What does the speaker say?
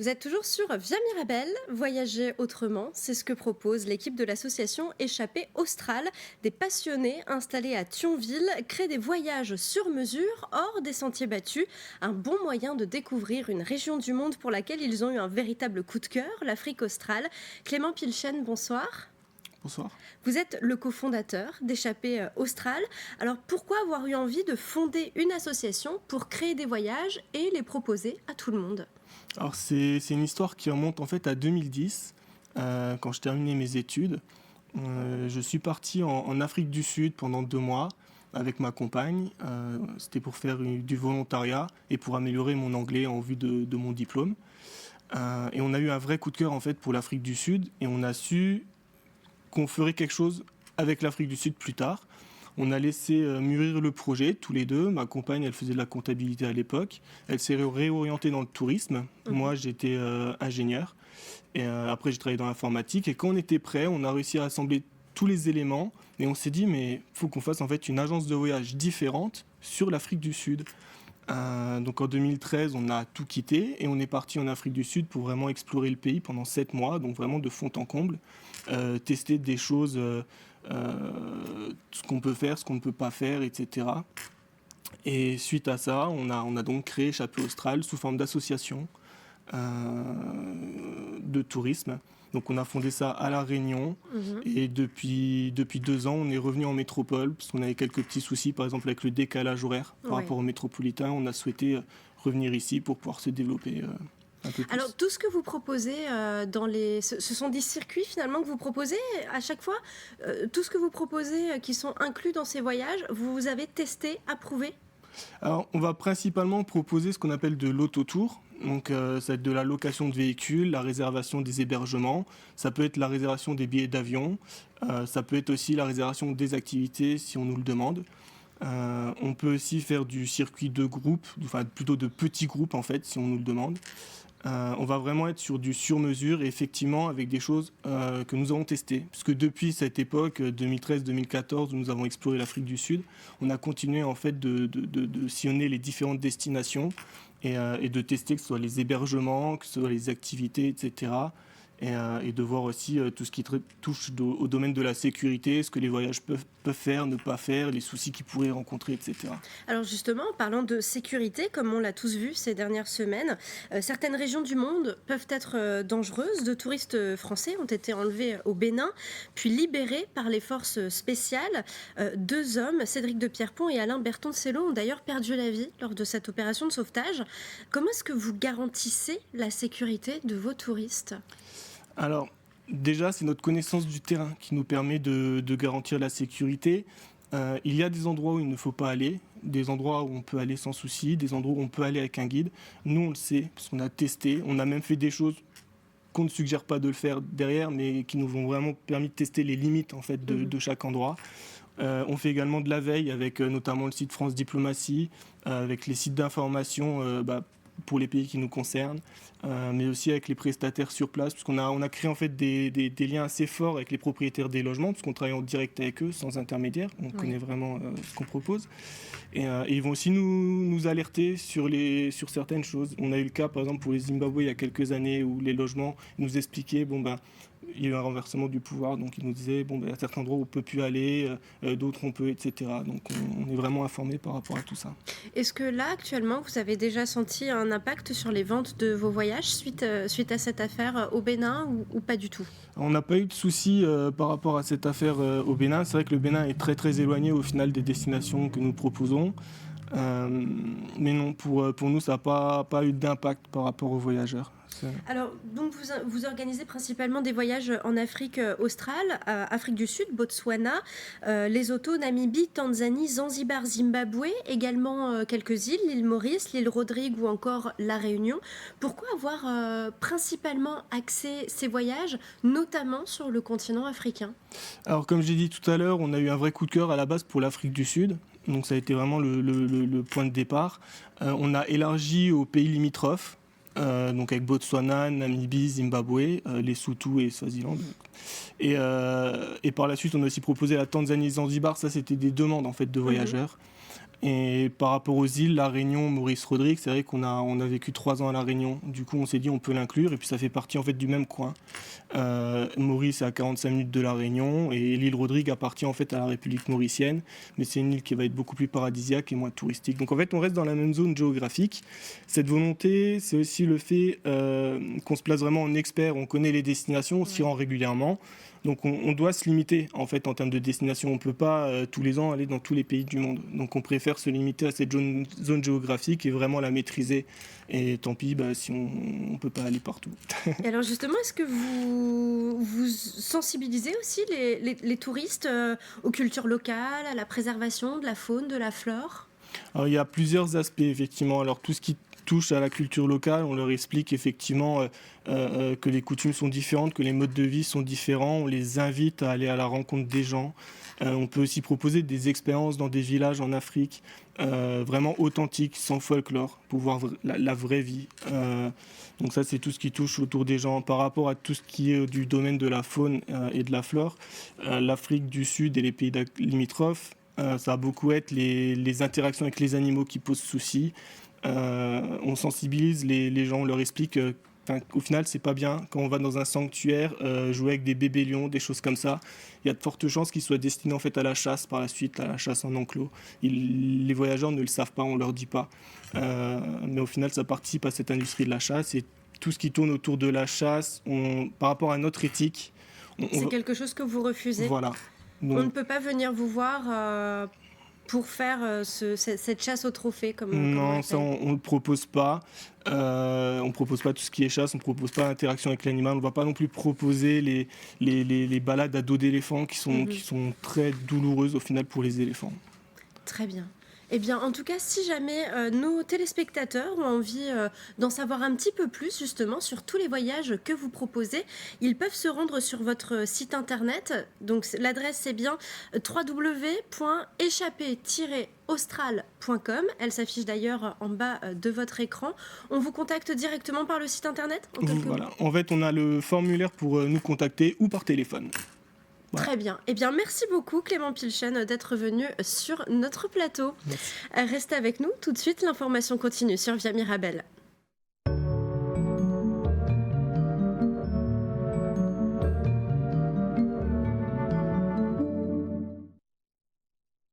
Vous êtes toujours sur Via Mirabel, voyager autrement, c'est ce que propose l'équipe de l'association Échappée Australe. Des passionnés installés à Thionville créent des voyages sur mesure hors des sentiers battus. Un bon moyen de découvrir une région du monde pour laquelle ils ont eu un véritable coup de cœur, l'Afrique australe. Clément Pilchen, bonsoir. Bonsoir. Vous êtes le cofondateur d'Échappée Australe. Alors pourquoi avoir eu envie de fonder une association pour créer des voyages et les proposer à tout le monde ? Alors c'est une histoire qui remonte en fait à 2010, quand je terminais mes études. Je suis parti en Afrique du Sud pendant 2 mois avec ma compagne. C'était pour faire du volontariat et pour améliorer mon anglais en vue de mon diplôme. Et on a eu un vrai coup de cœur en fait pour l'Afrique du Sud et on a su qu'on ferait quelque chose avec l'Afrique du Sud plus tard. On a laissé mûrir le projet, tous les deux. Ma compagne, elle faisait de la comptabilité à l'époque. Elle s'est réorientée dans le tourisme. Moi, j'étais ingénieur. Et après, j'ai travaillé dans l'informatique. Et quand on était prêt, on a réussi à assembler tous les éléments. Et on s'est dit, mais il faut qu'on fasse en fait une agence de voyage différente sur l'Afrique du Sud. Donc en 2013, on a tout quitté et on est parti en Afrique du Sud pour vraiment explorer le pays pendant 7 mois, donc vraiment de fond en comble, tester des choses, ce qu'on peut faire, ce qu'on ne peut pas faire, etc. Et suite à ça, on a donc créé Échappée Australe sous forme d'association de tourisme. Donc on a fondé ça à La Réunion et depuis 2 ans on est revenu en métropole parce qu'on avait quelques petits soucis par exemple avec le décalage horaire par rapport au métropolitain. On a souhaité revenir ici pour pouvoir se développer un peu plus. Alors tout ce que vous proposez ce sont des circuits finalement que vous proposez à chaque fois. Tout ce que vous proposez qui sont inclus dans ces voyages, vous avez testé, approuvé ? Alors, on va principalement proposer ce qu'on appelle de l'autotour. Donc, ça va être de la location de véhicules, la réservation des hébergements. Ça peut être la réservation des billets d'avion. Ça peut être aussi la réservation des activités si on nous le demande. On peut aussi faire du circuit de groupe, enfin plutôt de petits groupes en fait, si on nous le demande. On va vraiment être sur du sur-mesure et effectivement avec des choses que nous avons testées. Puisque depuis cette époque, 2013-2014, où nous avons exploré l'Afrique du Sud, on a continué en fait de sillonner les différentes destinations et de tester que ce soit les hébergements, que ce soit les activités, etc. Et de voir aussi tout ce qui touche au domaine de la sécurité, ce que les voyages peuvent faire, ne pas faire, les soucis qu'ils pourraient rencontrer, etc. Alors justement, parlant de sécurité, comme on l'a tous vu ces dernières semaines, certaines régions du monde peuvent être dangereuses. 2 touristes français ont été enlevés au Bénin, puis libérés par les forces spéciales. 2 hommes, Cédric de Pierrepont et Alain Bertoncello, ont d'ailleurs perdu la vie lors de cette opération de sauvetage. Comment est-ce que vous garantissez la sécurité de vos touristes ? Alors, déjà, c'est notre connaissance du terrain qui nous permet de garantir la sécurité. Il y a des endroits où il ne faut pas aller, des endroits où on peut aller sans souci, des endroits où on peut aller avec un guide. Nous, on le sait, parce qu'on a testé. On a même fait des choses qu'on ne suggère pas de le faire derrière, mais qui nous ont vraiment permis de tester les limites en fait, de chaque endroit. On fait également de la veille avec notamment le site France Diplomatie, avec les sites d'information pour les pays qui nous concernent, mais aussi avec les prestataires sur place, puisqu'on a créé en fait des liens assez forts avec les propriétaires des logements, puisqu'on travaille en direct avec eux, sans intermédiaire, on connaît vraiment ce qu'on propose. Et ils vont aussi nous alerter sur certaines choses. On a eu le cas, par exemple, pour les Zimbabwe il y a quelques années, où les logements nous expliquaient, il y a eu un renversement du pouvoir, donc ils nous disaient, il y a certains endroits où on ne peut plus aller, d'autres on peut, etc. Donc on est vraiment informés par rapport à tout ça. Est-ce que là, actuellement, vous avez déjà senti un impact sur les ventes de vos voyages suite à cette affaire au Bénin ou pas du tout ? On n'a pas eu de soucis par rapport à cette affaire au Bénin. C'est vrai que le Bénin est très très éloigné au final des destinations que nous proposons. Mais non, pour nous, ça n'a pas eu d'impact par rapport aux voyageurs. Alors, donc vous organisez principalement des voyages en Afrique australe, Afrique du Sud, Botswana, Lesotho, Namibie, Tanzanie, Zanzibar, Zimbabwe, également quelques îles, l'île Maurice, l'île Rodrigue ou encore la Réunion. Pourquoi avoir principalement axé ces voyages, notamment sur le continent africain ? Alors, comme j'ai dit tout à l'heure, on a eu un vrai coup de cœur à la base pour l'Afrique du Sud. Donc ça a été vraiment le point de départ. On a élargi aux pays limitrophes. Donc avec Botswana, Namibie, Zimbabwe, Lesotho et Swaziland. Et par la suite, on a aussi proposé la Tanzanie et Zanzibar. Ça, c'était des demandes en fait de voyageurs. Et par rapport aux îles, La Réunion, Maurice Rodrigue, c'est vrai on a vécu 3 ans à La Réunion. Du coup, on s'est dit on peut l'inclure et puis ça fait partie en fait du même coin. Maurice est à 45 minutes de La Réunion et l'île Rodrigue appartient en fait à la République mauricienne, mais c'est une île qui va être beaucoup plus paradisiaque et moins touristique. Donc en fait, on reste dans la même zone géographique. Cette volonté, c'est aussi le fait qu'on se place vraiment en expert. On connaît les destinations, on s'y rend régulièrement. Donc on doit se limiter en fait en termes de destination. On ne peut pas tous les ans aller dans tous les pays du monde. Donc on préfère se limiter à cette zone géographique et vraiment la maîtriser. Et tant pis si on ne peut pas aller partout. Et alors justement, est-ce que vous sensibilisez aussi les touristes aux cultures locales, à la préservation de la faune, de la flore ? Alors, il y a plusieurs aspects effectivement. Alors tout ce qui touche à la culture locale, on leur explique effectivement que les coutumes sont différentes, que les modes de vie sont différents. On les invite à aller à la rencontre des gens. On peut aussi proposer des expériences dans des villages en Afrique, vraiment authentiques, sans folklore, pour voir la vraie vie. Donc ça, c'est tout ce qui touche autour des gens. Par rapport à tout ce qui est du domaine de la faune et de la flore, l'Afrique du Sud et les pays limitrophes, ça va beaucoup être les interactions avec les animaux qui posent souci. On sensibilise les gens, on leur explique qu'au final c'est pas bien quand on va dans un sanctuaire jouer avec des bébés lions, des choses comme ça. Il y a de fortes chances qu'ils soient destinés en fait à la chasse par la suite, à la chasse en enclos. Les voyageurs ne le savent pas, on leur dit pas. Mais au final ça participe à cette industrie de la chasse et tout ce qui tourne autour de la chasse, par rapport à notre éthique. C'est quelque chose que vous refusez. Voilà. Donc, on ne peut pas venir vous voir pour faire cette chasse au trophée non, ça on ne le propose pas. On ne propose pas tout ce qui est chasse, on ne propose pas l'interaction avec l'animal. On ne va pas non plus proposer les balades à dos d'éléphant qui sont très douloureuses au final pour les éléphants. Très bien. Eh bien, en tout cas, si jamais nos téléspectateurs ont envie d'en savoir un petit peu plus justement sur tous les voyages que vous proposez, ils peuvent se rendre sur votre site internet. Donc l'adresse c'est bien www.échappée-austral.com. Elle s'affiche d'ailleurs en bas de votre écran. On vous contacte directement par le site internet ? Voilà. En fait, on a le formulaire pour nous contacter ou par téléphone. Voilà. Très bien. Eh bien, merci beaucoup Clément Pilchen d'être venu sur notre plateau. Merci. Restez avec nous. Tout de suite, l'information continue sur Via Mirabel.